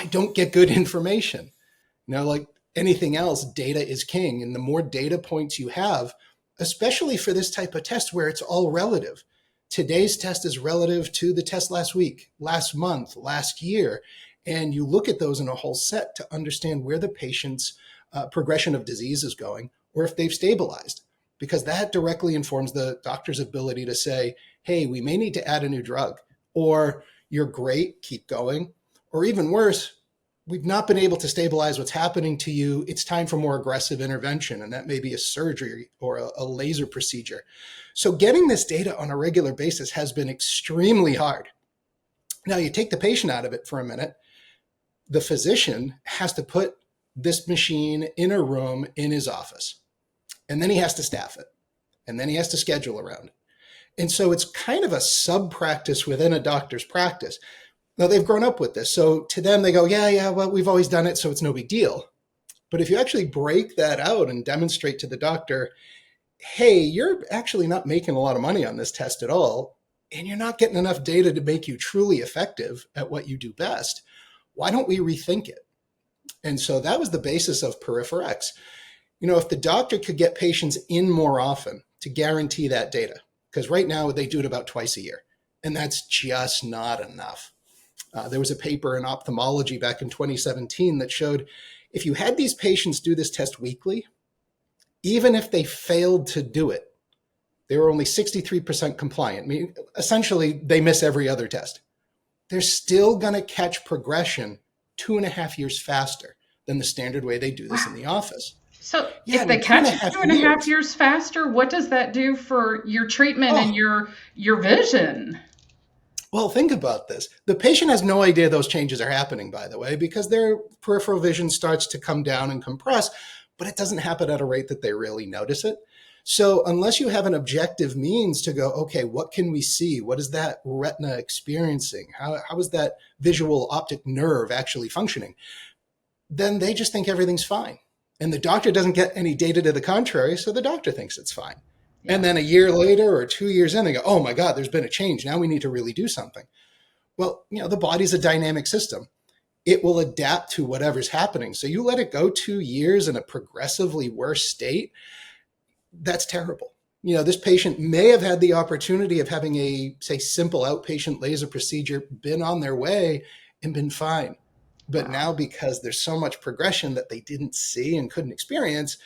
don't get good information. Like anything else, data is king. And the more data points you have, especially for this type of test where it's all relative. Today's test is relative to the test last week, last month, last year. And you look at those in a whole set to understand where the patient's progression of disease is going, or if they've stabilized, because that directly informs the doctor's ability to say, hey, we may need to add a new drug, or you're great, keep going, or even worse, we've not been able to stabilize what's happening to you. It's time for more aggressive intervention, and that may be a surgery or a laser procedure. So getting this data on a regular basis has been extremely hard. Now, you take the patient out of it for a minute. The physician has to put this machine in a room in his office, and then he has to staff it, and then he has to schedule around it. And so it's kind of a sub-practice within a doctor's practice. Now, they've grown up with this. So to them, they go, yeah, well, we've always done it, so it's no big deal. But if you actually break that out and demonstrate to the doctor, hey, you're actually not making a lot of money on this test at all, and you're not getting enough data to make you truly effective at what you do best, why don't we rethink it? And so that was the basis of PeripherX. If the doctor could get patients in more often to guarantee that data, because right now they do it about twice a year, and that's just not enough. There was a paper in ophthalmology back in 2017 that showed if you had these patients do this test weekly, even if they failed to do it, they were only 63% compliant. I mean, essentially, they miss every other test. They're still going to catch progression 2.5 years faster than the standard way they do this in the office. So if they catch it 2.5 years faster, what does that do for your treatment and your vision? Well, think about this. The patient has no idea those changes are happening, by the way, because their peripheral vision starts to come down and compress, but it doesn't happen at a rate that they really notice it. So unless you have an objective means to go, okay, what can we see? What is that retina experiencing? How is that visual optic nerve actually functioning? Then they just think everything's fine. And the doctor doesn't get any data to the contrary, so the doctor thinks it's fine. Yeah. And then a year later or 2 years in, they go, oh my God, there's been a change. Now we need to really do something. Well, the body's a dynamic system. It will adapt to whatever's happening. So you let it go 2 years in a progressively worse state, that's terrible. This patient may have had the opportunity of having a, say, simple outpatient laser procedure, been on their way and been fine. But now because there's so much progression that they didn't see and couldn't experience,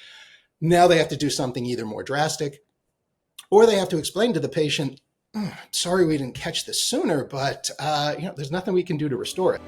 now they have to do something either more drastic, or they have to explain to the patient, sorry we didn't catch this sooner, but there's nothing we can do to restore it.